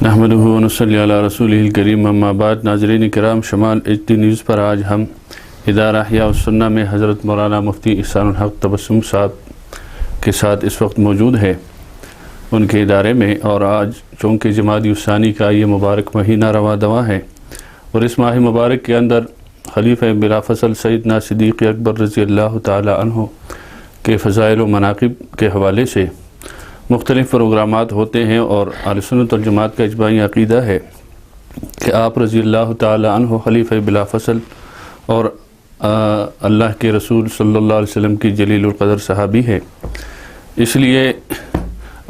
نحمدہ و نصلی علی رسولہ الکریم، اما بعد۔ ناظرین کرام، شمال ایچ ڈی نیوز پر آج ہم ادارہ احیاء السنہ میں حضرت مولانا مفتی احسان الحق تبسم صاحب کے ساتھ اس وقت موجود ہے ان کے ادارے میں، اور آج چونکہ جمادی الثانی کا یہ مبارک مہینہ رواں دواں ہے، اور اس ماہ مبارک کے اندر خلیفہ بلا فصل سیدنا صدیق اکبر رضی اللہ تعالی عنہ کے فضائل و مناقب کے حوالے سے مختلف پروگرامات ہوتے ہیں، اور اہل سنت والجماعت کا اجماعی عقیدہ ہے کہ آپ رضی اللہ تعالی عنہ خلیفہ بلا فصل اور اللہ کے رسول صلی اللہ علیہ وسلم کی جلیل القدر صحابی ہے، اس لیے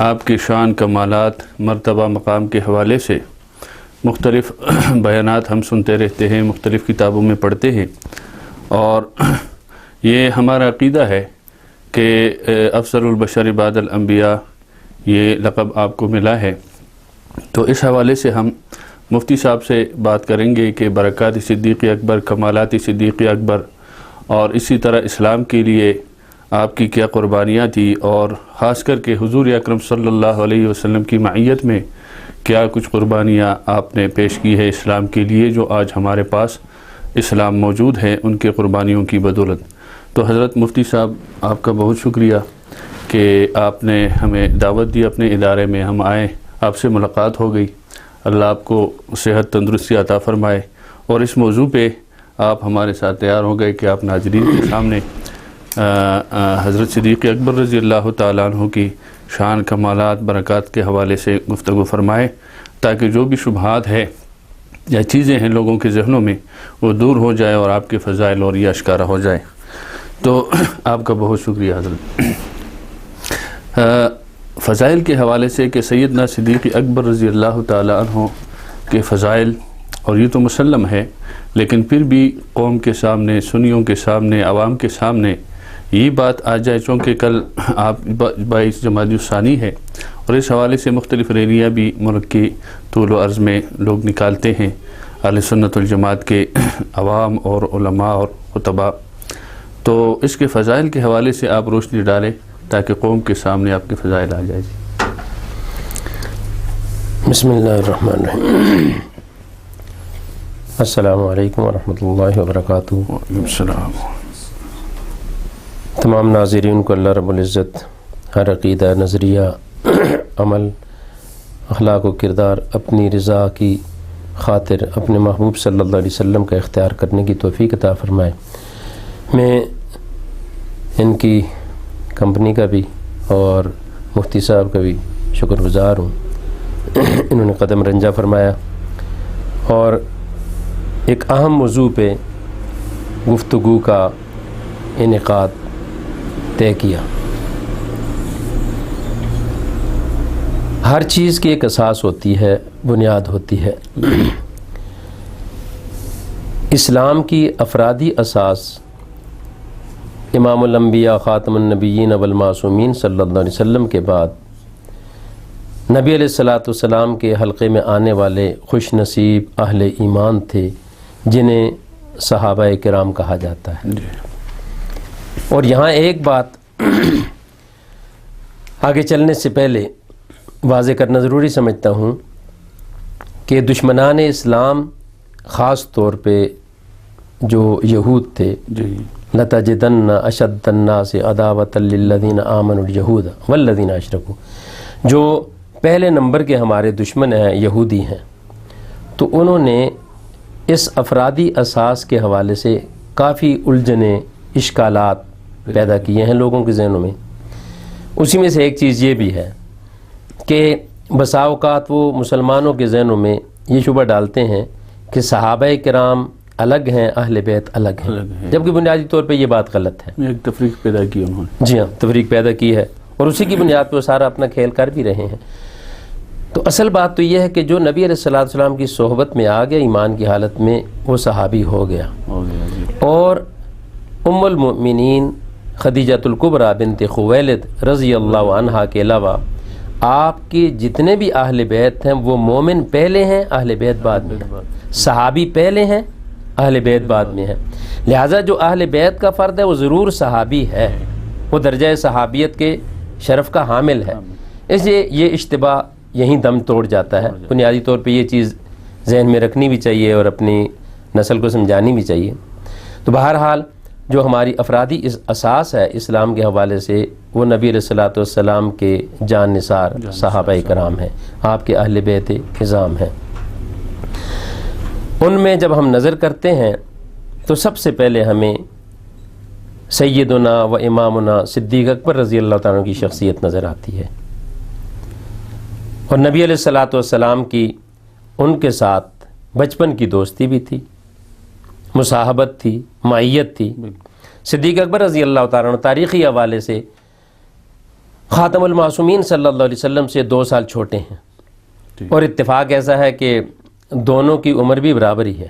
آپ کے شان، کمالات، مرتبہ، مقام کے حوالے سے مختلف بیانات ہم سنتے رہتے ہیں، مختلف کتابوں میں پڑھتے ہیں، اور یہ ہمارا عقیدہ ہے کہ افضل البشر بعد الانبیاء یہ لقب آپ کو ملا ہے۔ تو اس حوالے سے ہم مفتی صاحب سے بات کریں گے کہ برکات صدیق اکبر، کمالات صدیق اکبر، اور اسی طرح اسلام کے لیے آپ کی کیا قربانیاں تھی، اور خاص کر کے حضور اکرم صلی اللہ علیہ وسلم کی معیت میں کیا کچھ قربانیاں آپ نے پیش کی ہے اسلام کے لیے، جو آج ہمارے پاس اسلام موجود ہے ان کے قربانیوں کی بدولت۔ تو حضرت مفتی صاحب، آپ کا بہت شکریہ کہ آپ نے ہمیں دعوت دی اپنے ادارے میں، ہم آئے، آپ سے ملاقات ہو گئی، اللہ آپ کو صحت تندرستی عطا فرمائے، اور اس موضوع پہ آپ ہمارے ساتھ تیار ہو گئے کہ آپ ناظرین کے سامنے حضرت صدیق اکبر رضی اللہ تعالیٰ عنہ کی شان، کمالات، برکات کے حوالے سے گفتگو فرمائے، تاکہ جو بھی شبہات ہے یا چیزیں ہیں لوگوں کے ذہنوں میں وہ دور ہو جائے اور آپ کے فضائل اور یہ اشکارا ہو جائے۔ تو آپ کا بہت شکریہ حضرت۔ فضائل کے حوالے سے کہ سیدنا صدیق اکبر رضی اللہ تعالی عنہ کے فضائل، اور یہ تو مسلم ہے، لیکن پھر بھی قوم کے سامنے، سنیوں کے سامنے، عوام کے سامنے یہ بات آ جائے، چونکہ کل آپ 22 جمادی الثانی ہے، اور اس حوالے سے مختلف ریلیاں بھی ملک کی طول و عرض میں لوگ نکالتے ہیں، اہل سنت والجماعت کے عوام اور علماء اور خطباء، تو اس کے فضائل کے حوالے سے آپ روشنی ڈالیں تاکہ قوم کے سامنے آپ کے فضائل آ جائے۔ بسم اللہ الرحمن الرحیم۔ السلام علیکم ورحمۃ اللہ وبرکاتہ۔ وعلیکم السلام۔ تمام ناظرین کو اللہ رب العزت ہر عقیدہ، نظریہ، عمل، اخلاق و کردار اپنی رضا کی خاطر اپنے محبوب صلی اللہ علیہ وسلم کا اختیار کرنے کی توفیق عطا فرمائے۔ میں ان کی کمپنی کا بھی اور مفتی صاحب کا بھی شکر گزار ہوں، انہوں نے قدم رنجہ فرمایا اور ایک اہم موضوع پہ گفتگو کا انعقاد طے کیا۔ ہر چیز کی ایک اساس ہوتی ہے، بنیاد ہوتی ہے۔ اسلام کی افرادی اساس امام الانبیاء، خاتم النبیین والمعصومین صلی اللہ علیہ وسلم کے بعد نبی علیہ الصلاۃ والسلام کے حلقے میں آنے والے خوش نصیب اہل ایمان تھے، جنہیں صحابہ کرام کہا جاتا ہے۔ اور یہاں ایک بات آگے چلنے سے پہلے واضح کرنا ضروری سمجھتا ہوں کہ دشمنان اسلام، خاص طور پہ جو یہود تھے، لَتَجِدَنَّ أَشَدَّ النَّاسِ عَدَاوَةً لِلَّذِينَ آمَنُوا الْيَهُودَ وَالَّذِينَ أَشْرَكُوا، جو پہلے نمبر کے ہمارے دشمن ہیں، یہودی ہیں، تو انہوں نے اس افرادی اساس کے حوالے سے کافی الجھنیں، اشکالات پیدا کیے ہیں لوگوں کے ذہنوں میں۔ اسی میں سے ایک چیز یہ بھی ہے کہ بسا اوقات وہ مسلمانوں کے ذہنوں میں یہ شبہ ڈالتے ہیں کہ صحابہ کرام الگ ہیں، اہل بیت الگ ہیں، جبکہ بنیادی طور پہ یہ بات غلط ہے۔ ایک تفریق پیدا کی انہوں نے۔ جی ہاں، تفریق پیدا کی ہے، اور اسی کی بنیاد پہ وہ سارا اپنا کھیل کر بھی رہے ہیں۔ تو اصل بات تو یہ ہے کہ جو نبی علیہ الصلوۃ والسلام کی صحبت میں آ گیا ایمان کی حالت میں، وہ صحابی ہو گیا۔ اور ام المؤمنین خدیجۃ الکبریٰ بنت خویلد رضی اللہ عنہا کے علاوہ آپ کے جتنے بھی اہل بیت ہیں، وہ مومن پہلے ہیں، اہل بیت بعد میں ہیں، صحابی پہلے ہیں، اہل بیت بعد میں ہے۔ لہٰذا جو اہل بیت کا فرد ہے وہ ضرور صحابی ہے، وہ درجہ صحابیت کے شرف کا حامل ہے۔ اس لیے یہ اشتباہ یہیں دم توڑ جاتا ہے. بنیادی طور پہ یہ چیز ذہن میں رکھنی بھی چاہیے اور اپنی نسل کو سمجھانی بھی چاہیے. تو بہرحال جو ہماری افرادی اساس ہے اسلام کے حوالے سے وہ نبی علیہ الصلوۃ والسلام کے جان نثار صحابہ کرام ہیں, آپ کے اہل بیت عظام ہیں. ان میں جب ہم نظر کرتے ہیں تو سب سے پہلے ہمیں سیدنا و امامنا صدیق اکبر رضی اللہ تعالیٰ عنہ کی شخصیت نظر آتی ہے. اور نبی علیہ الصلوۃ والسلام کی ان کے ساتھ بچپن کی دوستی بھی تھی, مصاحبت تھی, معیت تھی. صدیق اکبر رضی اللہ تعالیٰ عنہ تاریخی حوالے سے خاتم المعصومین صلی اللہ علیہ وسلم سے 2 سال چھوٹے ہیں, اور اتفاق ایسا ہے کہ دونوں کی عمر بھی برابر ہی ہے.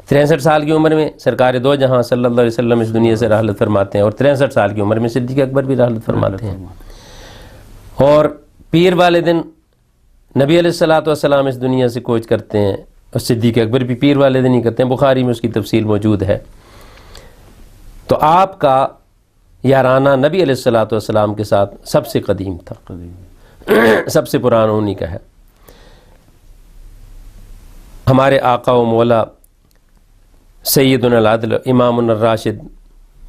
63 سال کی عمر میں سرکار دو جہاں صلی اللہ علیہ وسلم اس دنیا سے رحلت فرماتے ہیں, اور 63 سال کی عمر میں صدیق اکبر بھی رحلت فرماتے ہیں. اور پیر والے دن نبی علیہ الصلوۃ والسلام اس دنیا سے کوچ کرتے ہیں, اور صدیق اکبر بھی پیر والے دن ہی کرتے ہیں. بخاری میں اس کی تفصیل موجود ہے. تو آپ کا یارانہ نبی علیہ الصلوۃ والسلام کے ساتھ سب سے قدیم تھا, سب سے پرانا انہی کا ہے. ہمارے آقا و مولا سیدنا العدل امام الراشد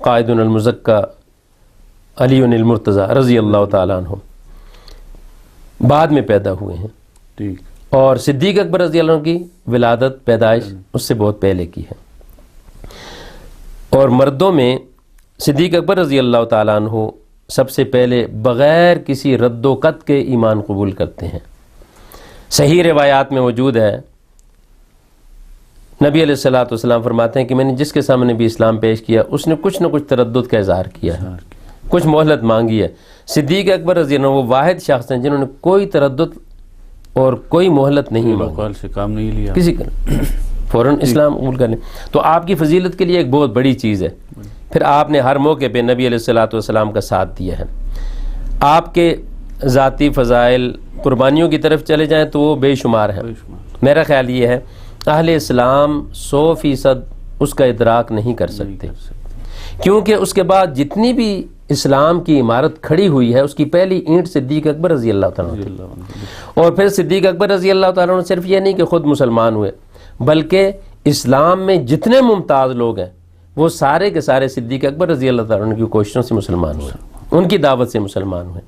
قائد المزکہ علی المرتضیٰ رضی اللہ تعالیٰ عنہ بعد میں پیدا ہوئے ہیں, اور صدیق اکبر رضی اللہ عنہ کی ولادت پیدائش اس سے بہت پہلے کی ہے. اور مردوں میں صدیق اکبر رضی اللہ تعالیٰ عنہ سب سے پہلے بغیر کسی رد و قط کے ایمان قبول کرتے ہیں. صحیح روایات میں موجود ہے, نبی علیہ الصلوۃ والسلام فرماتے ہیں کہ میں نے جس کے سامنے بھی اسلام پیش کیا اس نے کچھ نہ کچھ تردد کا اظہار کیا ہے, کچھ مہلت مانگی ہے. صدیق اکبر رضی اللہ عنہ وہ واحد شخص ہیں جنہوں نے کوئی تردد اور کوئی مہلت نہیں مانگی, سے کام نہیں لیا, کسی کا فوراً اسلام قبول کر لیں. تو آپ کی فضیلت کے لیے ایک بہت بڑی چیز ہے. پھر آپ نے ہر موقع پہ نبی علیہ الصلوۃ والسلام کا ساتھ دیا ہے. آپ کے ذاتی فضائل قربانیوں کی طرف چلے جائیں تو وہ بے شمار ہیں. میرا خیال یہ ہے اہل اسلام 100% اس کا ادراک نہیں کر سکتے, کیونکہ اس کے بعد جتنی بھی اسلام کی عمارت کھڑی ہوئی ہے اس کی پہلی اینٹ صدیق اکبر رضی اللہ تعالیٰ عنہ. اور پھر صدیق اکبر رضی اللہ تعالیٰ عنہ صرف یہ نہیں کہ خود مسلمان ہوئے, بلکہ اسلام میں جتنے ممتاز لوگ ہیں وہ سارے کے سارے صدیق اکبر رضی اللہ تعالیٰ عنہ کی کوششوں سے مسلمان ہوئے, ان کی دعوت سے مسلمان ہوئے.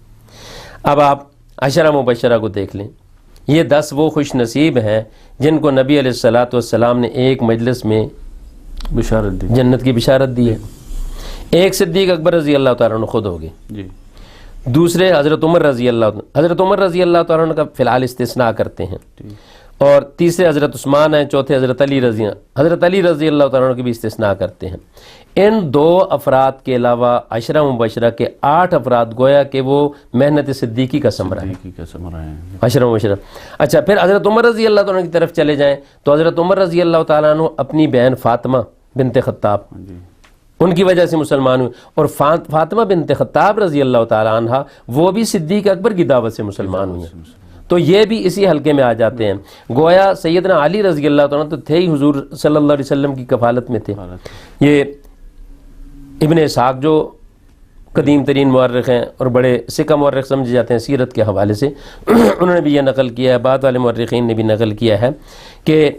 اب آپ عشرہ مبشرہ کو دیکھ لیں. یہ 10 وہ خوش نصیب ہیں جن کو نبی علیہ الصلوۃ والسلام نے ایک مجلس میں بشارت دی, جنت کی بشارت دی ہے. ایک صدیق اکبر رضی اللہ تعالیٰ عنہ خود ہو گئے, دوسرے حضرت عمر رضی اللہ تعالیٰ عنہ کا فی الحال استثناء کرتے ہیں, اور تیسرے حضرت عثمان ہیں, چوتھے حضرت علی رضی اللہ تعالیٰ عنہ کی بھی استثناء کرتے ہیں. ان 2 افراد کے علاوہ عشرہ مبشرہ کے 8 افراد گویا کہ وہ محنت صدیقی کا ثمرہ ہیں, عشرہ مبشرہ. اچھا, پھر حضرت عمر رضی اللہ تعالیٰ عنہ کی طرف چلے جائیں تو حضرت عمر رضی اللہ تعالیٰ عنہ اپنی بہن فاطمہ بنت خطاب ان کی وجہ سے مسلمان ہوئے, اور فاطمہ بنت خطاب رضی اللہ تعالیٰ عنہ وہ بھی صدیق اکبر کی دعوت سے مسلمان ہوئے. تو یہ بھی اسی حلقے میں آ جاتے ہیں. گویا سیدنا علی رضی اللہ تعالیٰ عنہ تو تھے ہی حضور صلی اللہ علیہ وسلم کی کفالت میں تھے. یہ ابن اسحاق جو قدیم ترین مورخ ہیں اور بڑے سکہ مورخ سمجھے جاتے ہیں سیرت کے حوالے سے, انہوں نے بھی یہ نقل کیا ہے, بعد والے مورخین نے بھی نقل کیا ہے کہ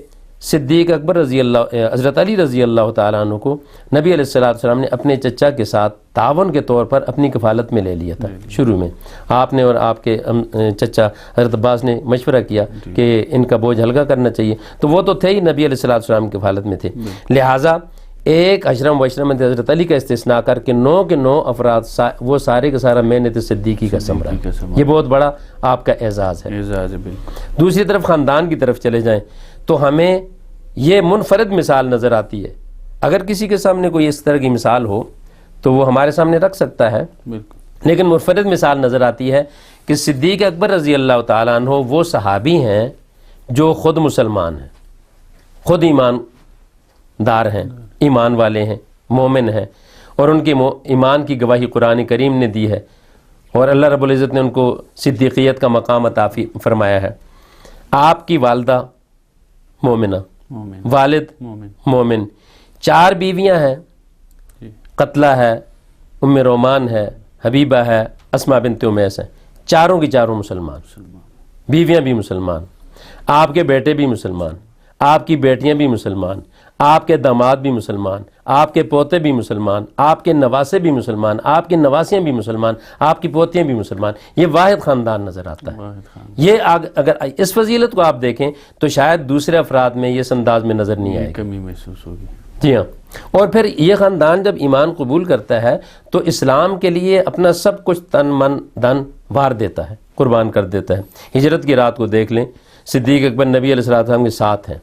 صدیق اکبر حضرت علی رضی اللہ تعالیٰ عنہ کو نبی علیہ الصلوۃ والسلام نے اپنے چچا کے ساتھ تعاون کے طور پر اپنی کفالت میں لے لیا تھا. شروع میں آپ نے اور آپ کے چچا حضرت عباس نے مشورہ کیا کہ ان کا بوجھ ہلکا کرنا چاہیے, تو وہ تو تھے ہی نبی علیہ الصلوۃ والسلام کی کفالت میں تھے. لہٰذا ایک عشرہ مبشرہ میں حضرت علی کا استثناء کر کے 9 کے 9 افراد وہ سارے کا سارا محنت صدیقی کا ثمرہ. یہ بہت بڑا آپ کا اعزاز ہے. دوسری طرف خاندان کی طرف چلے جائیں تو ہمیں یہ منفرد مثال نظر آتی ہے. اگر کسی کے سامنے کوئی اس طرح کی مثال ہو تو وہ ہمارے سامنے رکھ سکتا ہے, لیکن منفرد مثال نظر آتی ہے کہ صدیق اکبر رضی اللہ تعالیٰ عنہ وہ صحابی ہیں جو خود مسلمان ہیں, خود ایمان دار ہیں, ایمان والے ہیں, مومن ہیں, اور ان کے ایمان کی گواہی قرآن کریم نے دی ہے, اور اللہ رب العزت نے ان کو صدیقیت کا مقام عطا فرمایا ہے. آپ کی والدہ مومنہ, والد مومن, 4 بیویاں ہیں, قتلہ ہے, ام رومان ہے, حبیبہ ہے, اسماء بنت امیس ہے, چاروں کی چاروں مسلمان. بیویاں بھی مسلمان، آپ کے بیٹے بھی مسلمان، آپ کی بیٹیاں بھی مسلمان، آپ کے داماد بھی مسلمان، آپ کے پوتے بھی مسلمان، آپ کے نواسے بھی مسلمان، آپ کی نواسیاں بھی مسلمان، آپ کی پوتیاں بھی مسلمان، یہ واحد خاندان نظر آتا ہے۔ یہ اگر اس فضیلت کو آپ دیکھیں تو شاید دوسرے افراد میں یہ اس انداز میں نظر نہیں آئے گی، کمی محسوس ہوگی۔ جی ہاں۔ اور پھر یہ خاندان جب ایمان قبول کرتا ہے تو اسلام کے لیے اپنا سب کچھ تن من دھن وار دیتا ہے، قربان کر دیتا ہے۔ ہجرت کی رات کو دیکھ لیں، صدیق اکبر نبی علیہ السلام کے ساتھ ہیں،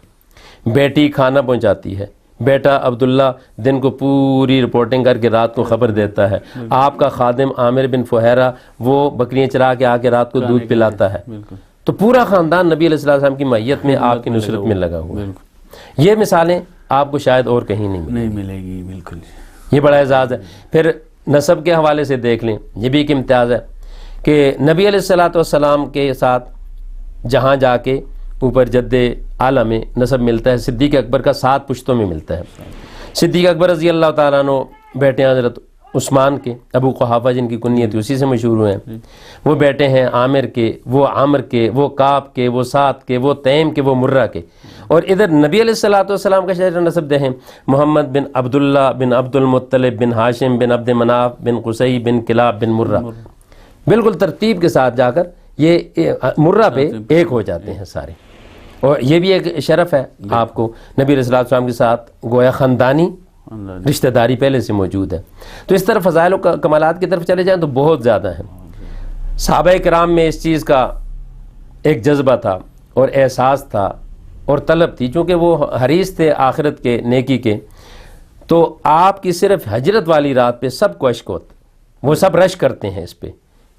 بیٹی کھانا پہنچاتی ہے، بیٹا عبداللہ دن کو پوری رپورٹنگ کر کے رات کو خبر دیتا ہے، آپ کا خادم عامر بن فہیرہ وہ بکریاں چرا کے آ کے رات کو دودھ پلاتا ہے۔ تو پورا خاندان نبی علیہ السلام کی معیت میں، آپ کی نصرت میں لگا ہوا ہے۔ یہ مثالیں آپ کو شاید اور کہیں نہیں ملے گی، بالکل۔ یہ بڑا اعزاز ہے۔ پھر نسب کے حوالے سے دیکھ لیں، یہ بھی ایک امتیاز ہے کہ نبی علیہ السلام کے ساتھ جہاں جا کے اوپر جد اعلیٰ میں نسب ملتا ہے، صدیق اکبر کا 7 پشتوں میں ملتا ہے۔ صدیق اکبر رضی اللہ تعالیٰ عنہ بیٹے ہیں حضرت عثمان کے، ابو قحافہ جن کی کنیت اسی سے مشہور ہوئے ہیں، وہ بیٹے ہیں عامر کے، وہ عامر کے، وہ کعب کے، وہ سعد کے، وہ تیم کے، وہ مرہ کے۔ اور ادھر نبی علیہ السلام کا شجرہ نسب دیکھیں، محمد بن عبداللہ بن عبد المطلب بن ہاشم بن عبد مناف بن قصی بن کلاب بن مرہ، بالکل ترتیب کے ساتھ جا کر یہ مرہ پہ ایک ہو جاتے ہیں سارے۔ اور یہ بھی ایک شرف ہے آپ کو، نبی علیہ السلام کے ساتھ گویا خاندانی رشتہ داری پہلے سے موجود ہے۔ تو اس طرح فضائل و کمالات کی طرف چلے جائیں تو بہت زیادہ ہیں۔ صحابہ کرام میں اس چیز کا ایک جذبہ تھا اور احساس تھا اور طلب تھی، چونکہ وہ حریص تھے آخرت کے، نیکی کے، تو آپ کی صرف ہجرت والی رات پہ سب کو اشک ہوتا، وہ سب رش کرتے ہیں اس پہ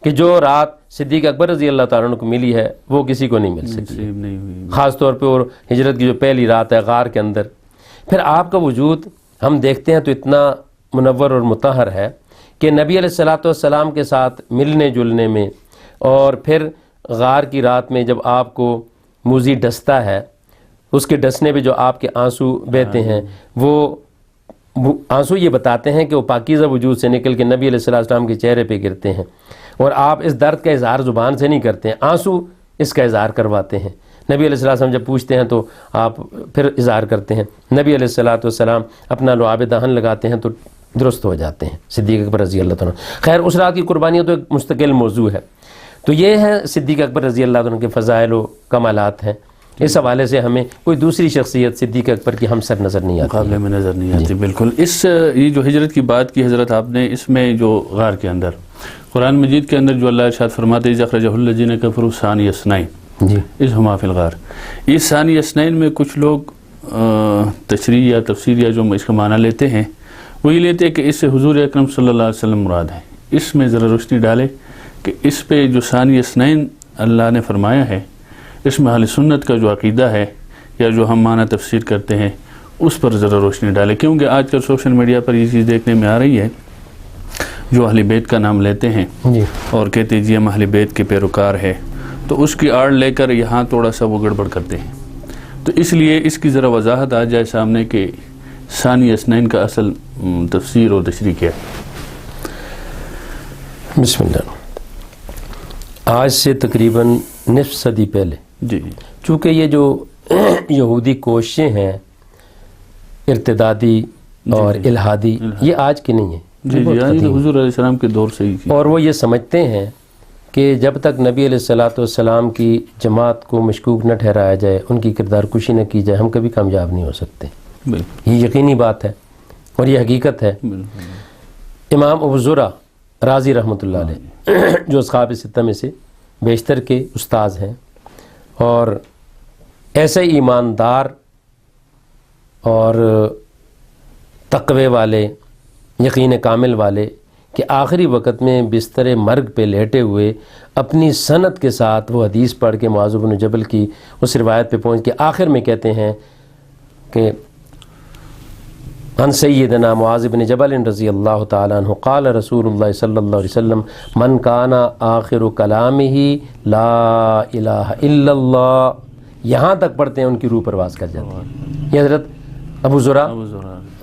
کہ جو رات صدیق اکبر رضی اللہ تعالیٰ عنہ کو ملی ہے وہ کسی کو نہیں مل سکتی، خاص طور پہ اور ہجرت کی جو پہلی رات ہے غار کے اندر۔ پھر آپ کا وجود ہم دیکھتے ہیں تو اتنا منور اور مطہر ہے کہ نبی علیہ السلام کے ساتھ ملنے جلنے میں، اور پھر غار کی رات میں جب آپ کو موذی ڈستا ہے، اس کے ڈسنے پہ جو آپ کے آنسو بہتے ہیں، وہ آنسو یہ بتاتے ہیں کہ وہ پاکیزہ وجود سے نکل کے نبی علیہ السلام کے چہرے پہ گرتے ہیں، اور آپ اس درد کا اظہار زبان سے نہیں کرتے ہیں، آنسو اس کا اظہار کرواتے ہیں۔ نبی علیہ السلام جب پوچھتے ہیں تو آپ پھر اظہار کرتے ہیں، نبی علیہ السلام اپنا لعاب دہن لگاتے ہیں تو درست ہو جاتے ہیں، صدیق اکبر رضی اللہ تعالیٰ۔ خیر اس رات کی قربانیاں تو ایک مستقل موضوع ہے۔ تو یہ ہے صدیق اکبر رضی اللہ عنہ کے فضائل و کمالات ہیں۔ اس حوالے سے ہمیں کوئی دوسری شخصیت صدیق اکبر کی ہم سر نظر نہیں آتی، مقابلے میں نظر نہیں آتی۔ بالکل۔ یہ جو ہجرت کی بات کی حضرت آپ نے، اس میں جو غار کے اندر قرآن مجید کے اندر جو اللہ ارشاد فرماتے ہیں، اخرجہ الذین کفروا ثانی اثنین اذ ہما فی الغار، اس ثانی اثنین میں کچھ لوگ تشریح یا تفسیر یا جو اس کا معنی لیتے ہیں وہ یہ لیتے ہیں کہ اس سے حضور اکرم صلی اللہ علیہ وسلم مراد ہے۔ اس میں ذرا روشنی ڈالے کہ اس پہ جو ثانی اثنین اللہ نے فرمایا ہے، اس میں اہل سنت کا جو عقیدہ ہے یا جو ہم معنی تفسیر کرتے ہیں اس پر ذرا روشنی ڈالے، کیونکہ آج کل سوشل میڈیا پر یہ چیز دیکھنے میں آ رہی ہے، جو اہل بیت کا نام لیتے ہیں اور کہتے ہیں جی ہم اہل بیت کے پیروکار ہیں، تو اس کی آڑ لے کر یہاں تھوڑا سا وہ گڑبڑ کرتے ہیں۔ تو اس لیے اس کی ذرا وضاحت آ جائے سامنے کہ ثانی اثنین کا اصل تفسیر اور تشریح کیا ہے۔ بسم اللہ۔ آج سے تقریباً نصف صدی پہلے، چونکہ یہ جو یہودی کوششیں ہیں ارتدادی اور الہادی، یہ آج کی نہیں ہیں، حضور علیہ السلام کے دور سے ہی تھی، اور وہ یہ سمجھتے ہیں کہ جب تک نبی علیہ السلام کی جماعت کو مشکوک نہ ٹھہرایا جائے، ان کی کردار کشی نہ کی جائے، ہم کبھی کامیاب نہیں ہو سکتے۔ یہ یقینی بات ہے اور یہ حقیقت ہے۔ امام ابو زرع رازی رحمۃ اللہ علیہ، جو اصحاب ستہ میں سے بیشتر کے استاذ ہیں اور ایسے ایماندار اور تقوی والے، یقین کامل والے کہ آخری وقت میں بستر مرگ پہ لیٹے ہوئے اپنی سند کے ساتھ وہ حدیث پڑھ کے معاذ بن جبل کی اس روایت پہ پہنچ کے آخر میں کہتے ہیں کہ عن سیدنا معاذ بن جبل رضی اللہ تعالیٰ عنہ قال رسول اللہ صلی اللہ علیہ وسلم من کان آخر کلامہ لا الہ الا اللہ، یہاں تک پڑھتے ہیں ان کی روح پرواز کر جاتی ہے۔ یہ حضرت ابو زرع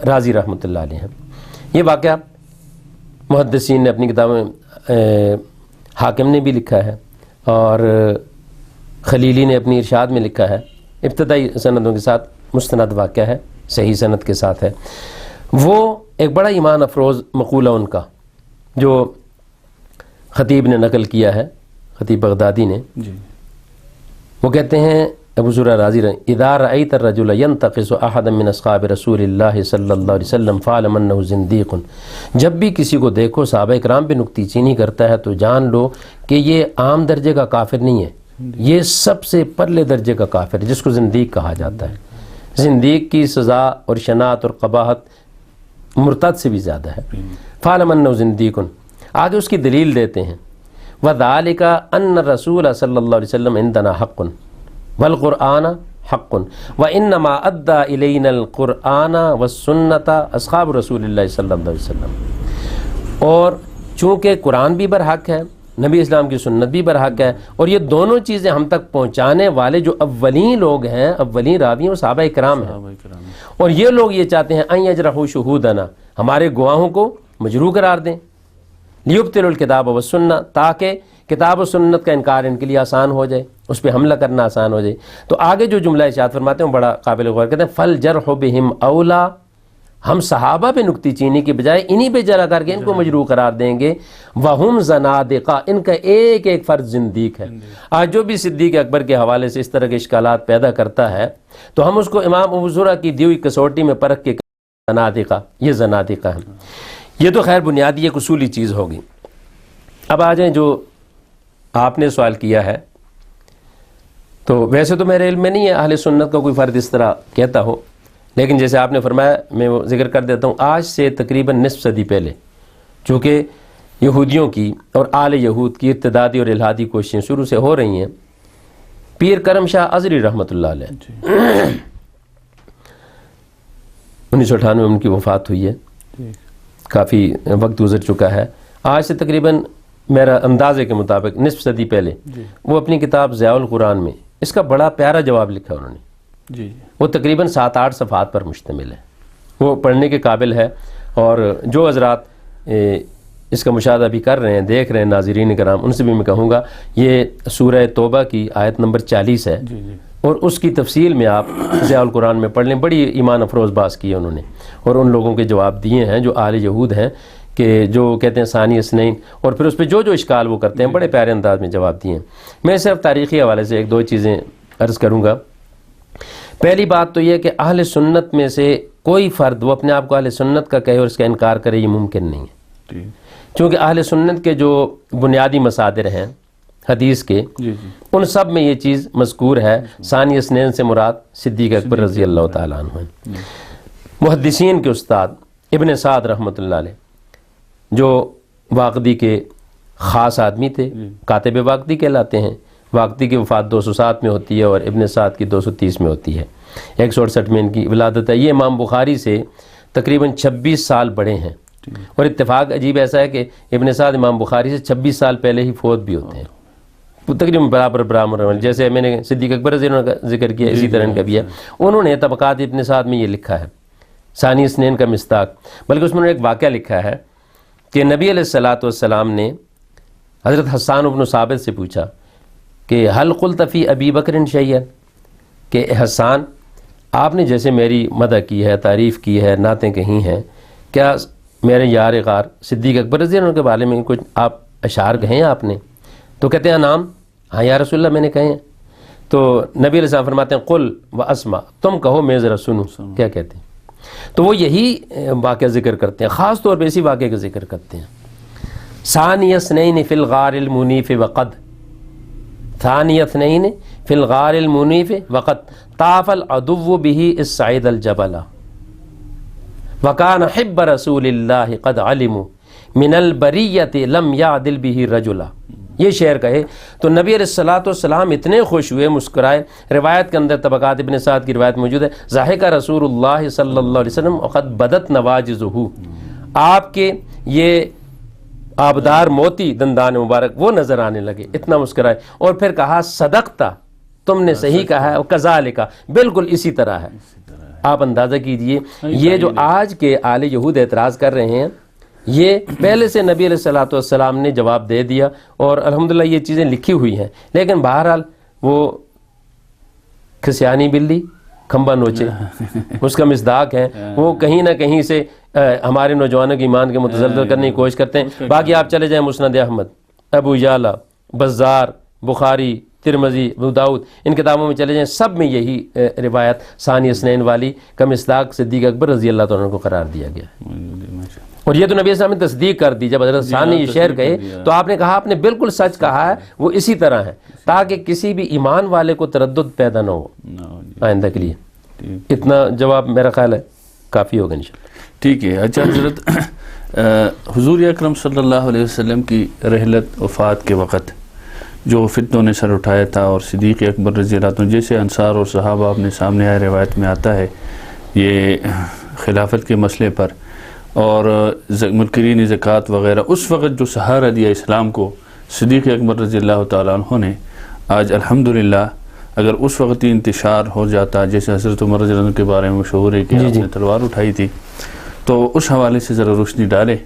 رازی رحمۃ اللہ علیہ ہیں۔ یہ واقعہ محدثین نے اپنی کتاب میں، حاکم نے بھی لکھا ہے اور خلیلی نے اپنی ارشاد میں لکھا ہے، ابتدائی سندوں کے ساتھ مستند واقعہ ہے، صحیح سند کے ساتھ ہے، وہ ایک بڑا ایمان افروز مقولہ ان کا جو خطیب نے نقل کیا ہے، خطیب بغدادی نے، وہ کہتے ہیں ابو زرع رازی اذا رأيت الرجل ينتقص احدا من اصحاب رسول اللہ صلی اللہ علیہ وسلم فاعلم انه زندیق، جب بھی کسی کو دیکھو صحابہ کرام پہ نکتی چینی کرتا ہے تو جان لو کہ یہ عام درجے کا کافر نہیں ہے، یہ سب سے پرلے درجے کا کافر ہے، جس کو زندیق کہا جاتا ہے۔ زندیق کی سزا اور شناعت اور قباحت مرتد سے بھی زیادہ ہے۔ فاعلم انه زندیق، آگے اس کی دلیل دیتے ہیں، وذالک ان الرسول صلی اللہ علیہ وسلم عندنا حق والقرآن حق وانما ادى الینا القرآن والسنۃ اصحاب رسول اللہ صلی اللہ علیہ وسلم، اور چونکہ قرآن بھی برحق ہے، نبی اسلام کی سنت بھی برحق ہے، اور یہ دونوں چیزیں ہم تک پہنچانے والے جو اولین لوگ ہیں، اولین راوی ہیں، وہ صحابہ کرام ہیں، اور یہ لوگ یہ چاہتے ہیں ان یجرحوا شہودنا، ہمارے گواہوں کو مجروح قرار دیں، لیبطلوا الکتاب والسنہ، تاکہ کتاب و سنت کا انکار ان کے لیے آسان ہو جائے، اس پہ حملہ کرنا آسان ہو جائے۔ تو آگے جو جملہ ارشاد فرماتے ہیں وہ بڑا قابل غور، کہتے ہیں فالجرح بہم اولا، ہم صحابہ پہ نکتی چینی کے بجائے انہی پہ جرح کر کے ان کو مجروح قرار دیں گے، وہم زنادقہ، ان کا ایک ایک فرد زندیق ہے۔ آج جو بھی صدیق اکبر کے حوالے سے اس طرح کے اشکالات پیدا کرتا ہے تو ہم اس کو امام ابو زرع کی دی ہوئی کسوٹی میں پرکھ کے زنادقہ، یہ زنادقہ ہیں۔ یہ تو خیر بنیادی ایک اصولی چیز ہوگی۔ اب آ جائیں جو آپ نے سوال کیا ہے، تو ویسے تو میرے علم میں نہیں ہے اہل سنت کا کوئی فرد اس طرح کہتا ہو، لیکن جیسے آپ نے فرمایا میں وہ ذکر کر دیتا ہوں۔ آج سے تقریباً نصف صدی پہلے چونکہ یہودیوں کی اور آل یہود کی ارتدادی اور الہادی کوششیں شروع سے ہو رہی ہیں، پیر کرم شاہ ازری رحمۃ اللہ علیہ 1998 میں ان کی وفات ہوئی ہے، کافی وقت گزر چکا ہے۔ آج سے تقریباً میرا اندازے کے مطابق نصف صدی پہلے وہ اپنی کتاب ضیاء القرآن میں اس کا بڑا پیارا جواب لکھا انہوں نے، وہ تقریباً 7-8 صفحات پر مشتمل ہے، وہ پڑھنے کے قابل ہے، اور جو حضرات اس کا مشاہدہ بھی کر رہے ہیں، دیکھ رہے ہیں ناظرین کرام، ان سے بھی میں کہوں گا یہ سورہ توبہ کی آیت نمبر 40 ہے، اور اس کی تفصیل میں آپ ضیاء القرآن میں پڑھ لیں، بڑی ایمان افروز بات کی ہے انہوں نے، اور ان لوگوں کے جواب دیے ہیں جو آل یہود ہیں، کہ جو کہتے ہیں ثانی اثنین، اور پھر اس پہ جو اشکال وہ کرتے ہیں بڑے پیارے انداز میں جواب دیے ہیں۔ میں صرف تاریخی حوالے سے 1-2 چیزیں عرض کروں گا۔ پہلی بات تو یہ کہ اہل سنت میں سے کوئی فرد وہ اپنے آپ کو اہل سنت کا کہے اور اس کا انکار کرے، یہ ممکن نہیں ہے، چونکہ اہل سنت کے جو بنیادی مصادر ہیں حدیث کے، ان سب میں یہ چیز مذکور ہے۔ ثانی اثنین سے مراد صدیق اکبر رضی اللہ تعالیٰ عنہ ہیں۔ محدثین کے استاد ابن سعد رحمۃ اللہ علیہ جو واقدی کے خاص آدمی تھے، کاتب واقدی کہلاتے ہیں، واقدی کی وفات 207 میں ہوتی ہے اور ابن سعد کی 230 میں ہوتی ہے، 168 میں ان کی ولادت ہے۔ یہ امام بخاری سے تقریباً 26 سال بڑے ہیں، اور اتفاق عجیب ایسا ہے کہ ابن سعد امام بخاری سے 26 سال پہلے ہی فوت بھی ہوتے ہیں، تقریباً برابر، جیسے میں نے صدیق اکبر رضی اللہ عنہ کا ذکر کیا اسی طرح ان کا بھی ہے۔ انہوں نے طبقات ابن سعد میں یہ لکھا ہے، ثانی اثنین کا مصداق، بلکہ اس میں انہوں نے ایک واقعہ لکھا ہے کہ نبی علیہ الصلوۃ والسلام نے حضرت حسان بن ثابت سے پوچھا کہ حل قلت فی ابی بکر شیئا، کہ حسان آپ نے جیسے میری مدح کی ہے، تعریف کی ہے، نعتیں کہی ہیں، کیا میرے یار غار صدیق اکبر رضی اللہ عنہ کے بارے میں کچھ آپ اشعار کہیں ہیں آپ نے؟ تو کہتے ہیں نام، ہاں یا رسول اللہ میں نے کہے ہیں۔ تو نبی علیہ السلام فرماتے ہیں قل و اسمع، تم کہو میں ذرا سنوں کیا کہتے ہیں۔ تو وہ یہی واقعہ ذکر کرتے ہیں، خاص طور پہ اسی واقعے کا ذکر کرتے ہیں۔ ثانی اثنین فی الغار المنیف وقد، ثانی اثنین فی الغار المنیف وقد طاف العدو به الصعید الجبل وکان حب رسول اللہ قد علموا من البریۃ لم یعدل به رجلا، یہ شعر کہے تو نبی علیہ الصلوۃ والسلام اتنے خوش ہوئے، مسکرائے۔ روایت کے اندر طبقات ابن سعد کی روایت موجود ہے، ضاحک رسول اللہ صلی اللہ علیہ وسلم وقد بدت نواجذہ، آپ کے یہ آبدار موتی دندان مبارک وہ نظر آنے لگے، اتنا مسکرائے، اور پھر کہا صدقتا، تم نے صحیح کہا ہے، کذالک، بالکل اسی طرح ہے۔ آپ اندازہ کیجئے یہ جو آج کے آل یہود اعتراض کر رہے ہیں، یہ پہلے سے نبی علیہ الصلوۃ والسلام نے جواب دے دیا، اور الحمدللہ یہ چیزیں لکھی ہوئی ہیں، لیکن بہرحال وہ کھسیانی بلی کھمبا نوچے اس کا مصداق ہے. وہ کہیں نہ کہیں سے ہمارے نوجوانوں کے ایمان کے متزلزل کرنے کی کوشش کرتے ہیں. باقی آپ چلے جائیں مسند احمد، ابو یعلا، بزار، بخاری، ترمذی، ابو داؤد، ان کتابوں میں چلے جائیں، سب میں یہی روایت ثانی اثنین والی کا مصداق صدیق اکبر رضی اللہ تعالیٰ عنہ کو قرار دیا گیا ہے. اور یہ تو نبی صلی اللہ علیہ وسلم نے تصدیق کر دی. جب حضرت ثانی یہ شعر کہے تو آپ نے کہا آپ نے بالکل سچ کہا ہے، وہ اسی طرح ہے تاکہ کسی بھی ایمان والے کو تردد پیدا نہ ہو آئندہ کے لیے. اتنا جواب میرا خیال ہے کافی ہوگا انشاءاللہ. ٹھیک ہے. اچھا حضرت حضور اکرم صلی اللہ علیہ وسلم کی رحلت وفات کے وقت جو فتنوں نے سر اٹھایا تھا اور صدیق اکبر رضی اللہ عنہ جیسے انصار اور صحابہ اپنے سامنے آئے، روایت میں آتا ہے یہ خلافت کے مسئلے پر اور منکرین زکوٰۃ وغیرہ، اس وقت جو سہارا دیا اسلام کو صدیق اکبر رضی اللہ تعالیٰ عنہ نے، آج الحمدللہ اگر اس وقت ہی انتشار ہو جاتا جیسے حضرت عمر رضی اللہ عنہ کے بارے میں مشہور ہے کہ آپ نے تلوار اٹھائی تھی، تو اس حوالے سے ذرا روشنی ڈالے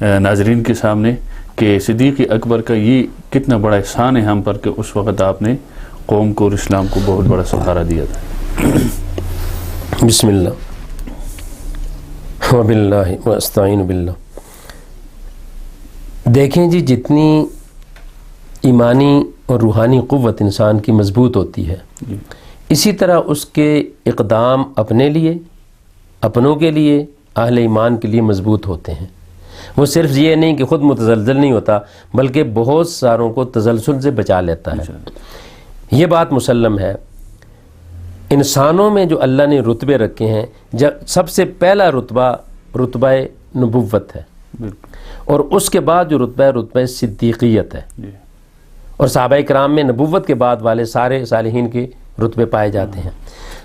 ناظرین کے سامنے کہ صدیق اکبر کا یہ کتنا بڑا احسان ہے ہم پر کہ اس وقت آپ نے قوم کو اور اسلام کو بہت بڑا سہارا دیا تھا. بسم اللہ وباللہ واستعین باللہ. دیکھیں جی، جتنی ایمانی اور روحانی قوت انسان کی مضبوط ہوتی ہے، اسی طرح اس کے اقدام اپنے لیے، اپنوں کے لیے، اہل ایمان کے لیے مضبوط ہوتے ہیں. وہ صرف یہ نہیں کہ خود متزلزل نہیں ہوتا بلکہ بہت ساروں کو تزلزل سے بچا لیتا ہے. یہ بات مسلم ہے. انسانوں میں جو اللہ نے رتبے رکھے ہیں، سب سے پہلا رتبہ نبوت ہے، اور اس کے بعد جو رتبہ صدیقیت ہے. اور صحابہ کرام میں نبوت کے بعد والے سارے صالحین کے رتبے پائے جاتے ہیں.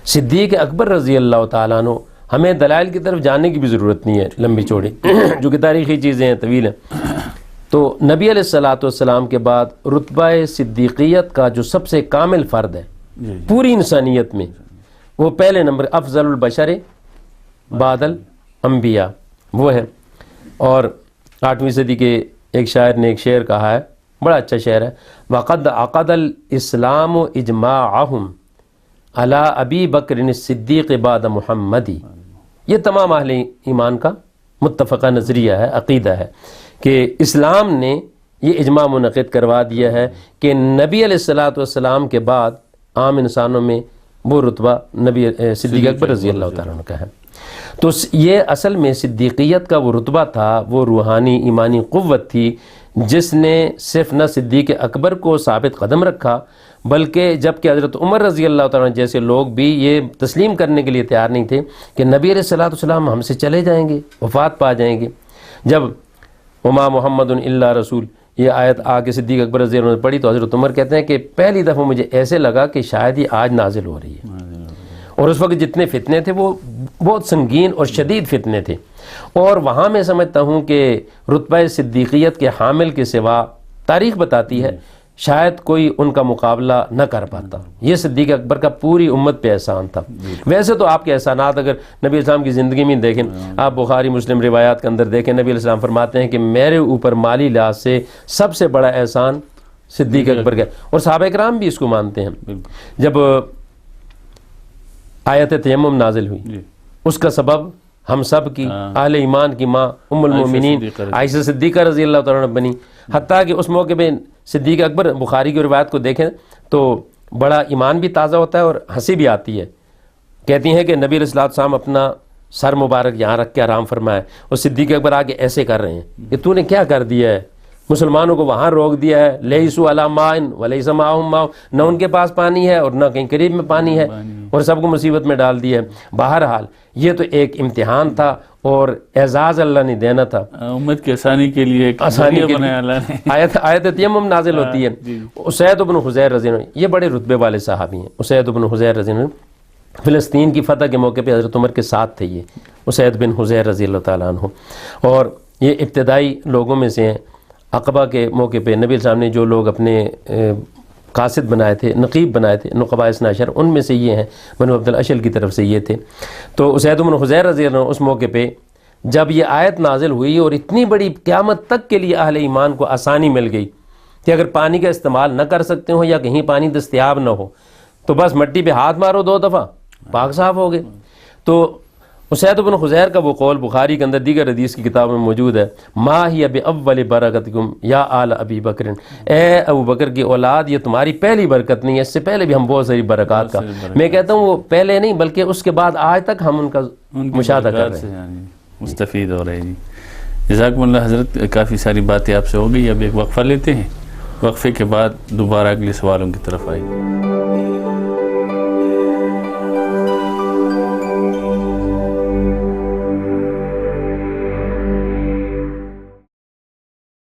صدیق اکبر رضی اللہ تعالیٰ عنہ، ہمیں دلائل کی طرف جانے کی بھی ضرورت نہیں ہے لمبی چوڑی جو کہ تاریخی چیزیں ہیں، طویل ہیں. تو نبی علیہ الصلوۃ والسلام کے بعد رتبہ صدیقیت کا جو سب سے کامل فرد ہے پوری انسانیت میں، وہ پہلے نمبر افضل البشر بعد الانبیاء وہ ہے. اور 8ویں صدی کے ایک شاعر نے ایک شعر کہا ہے، بڑا اچھا شعر ہے، وَقَدْ عَقَدَ الْإِسْلَامُ إِجْمَاعَهُمْ عَلَىٰ أَبِي بَكْرٍ الصِّدِّيقِ بَعْدَ مُحَمَّدِ. یہ تمام اہل ایمان کا متفقہ نظریہ ہے، عقیدہ ہے کہ اسلام نے یہ اجماع منعقد کروا دیا ہے کہ نبی علیہ الصلوۃ والسلام کے بعد عام انسانوں میں وہ رتبہ نبی صدیق اکبر رضی اللہ تعالیٰ عنہ کا ہے. تو یہ اصل میں صدیقیت کا وہ رتبہ تھا، وہ روحانی ایمانی قوت تھی جس نے صرف نہ صدیق اکبر کو ثابت قدم رکھا بلکہ جب کہ حضرت عمر رضی اللہ تعالیٰ عنہ جیسے لوگ بھی یہ تسلیم کرنے کے لیے تیار نہیں تھے کہ نبی علیہ الصلوۃ والسلام ہم سے چلے جائیں گے، وفات پا جائیں گے. جب وما محمد الا رسول یہ آیت آ کے صدیق اکبر رضی اللہ عنہ پڑھی تو حضرت عمر کہتے ہیں کہ پہلی دفعہ مجھے ایسے لگا کہ شاید یہ آج نازل ہو رہی ہے. اور اس وقت جتنے فتنے تھے وہ بہت سنگین اور شدید فتنے تھے، اور وہاں میں سمجھتا ہوں کہ رتبہ صدیقیت کے حامل کے سوا تاریخ بتاتی ہے شاید کوئی ان کا مقابلہ نہ کر پاتا. یہ صدیق اکبر کا پوری امت پہ احسان تھا. ویسے تو آپ کے احسانات اگر نبی السلام کی زندگی میں دیکھیں، آپ بخاری مسلم روایات کے اندر دیکھیں، نبی علیہ السلام فرماتے ہیں کہ میرے اوپر مالی لحاظ سے سب سے بڑا احسان صدیق اکبر کا، اور صحابہ کرام بھی اس کو مانتے ہیں. جب آیت تیمم نازل ہوئی اس کا سبب ہم سب کی اہل ایمان کی ماں ام المومنین عائشہ صدیقہ رضی اللہ تعالیٰ عنہ بنی. حتیٰ کہ اس موقع پہ صدیق اکبر، بخاری کی روایت کو دیکھیں تو بڑا ایمان بھی تازہ ہوتا ہے اور ہنسی بھی آتی ہے. کہتی ہیں کہ نبی علیہ الصلوۃ والسلام اپنا سر مبارک یہاں رکھ کے آرام فرمائے اور صدیق اکبر آگے ایسے کر رہے ہیں کہ تو نے کیا کر دیا ہے، مسلمانوں کو وہاں روک دیا ہے، لیسوا علی ماء ولیس معہم ماء، نہ ان کے پاس پانی ہے اور نہ کہیں قریب میں پانی ہے، اور سب کو مصیبت میں ڈال دیا ہے. بہرحال یہ تو ایک امتحان تھا اور اعزاز اللہ نے دینا تھا، امت کی آسانی کے لیے آسانی کے لیے آیت تیمم نازل ہوتی ہے. اسید بن حضیر رضی اللہ عنہ یہ بڑے رتبے والے صحابی ہیں. اسید بن حضیر رضی اللہ عنہ فلسطین کی فتح کے موقع پہ حضرت عمر کے ساتھ تھے. یہ اسید بن حضیر رضی اللہ تعالیٰ عنہ، اور یہ ابتدائی لوگوں میں سے ہیں. عقبہ کے موقع پہ نبی السلام نے جو لوگ اپنے قاصد بنائے تھے، نقیب بنائے تھے، نقباء اثنا عشر، ان میں سے یہ ہیں، بنو عبد الاشل کی طرف سے یہ تھے. تو اسید بن حضیر رضی اللہ عنہ اس موقع پہ جب یہ آیت نازل ہوئی اور اتنی بڑی قیامت تک کے لیے اہل ایمان کو آسانی مل گئی کہ اگر پانی کا استعمال نہ کر سکتے ہو یا کہیں پانی دستیاب نہ ہو تو بس مٹی پہ ہاتھ مارو 2 دفعہ، پاک صاف ہو گئے۔ تو اسید بن خزیر کا وہ قول بخاری کے اندر دیگر حدیث کی کتاب میں موجود ہے، ما ہی باول برکتکم یا آل ابی بکر، اے ابو بکر کی اولاد یہ تمہاری پہلی برکت نہیں ہے، اس سے پہلے بھی ہم بہت ساری برکات کا، میں کہتا ہوں وہ پہلے نہیں بلکہ اس کے بعد آج تک ہم ان کا مشاہدہ کر رہے ہیں، مستفید ہو رہے ہیں۔ جی جزاکم اللہ حضرت، کافی ساری باتیں آپ سے ہو گئی، اب ایک وقفہ لیتے ہیں، وقفے کے بعد دوبارہ اگلے سوالوں کی طرف آئیں گے۔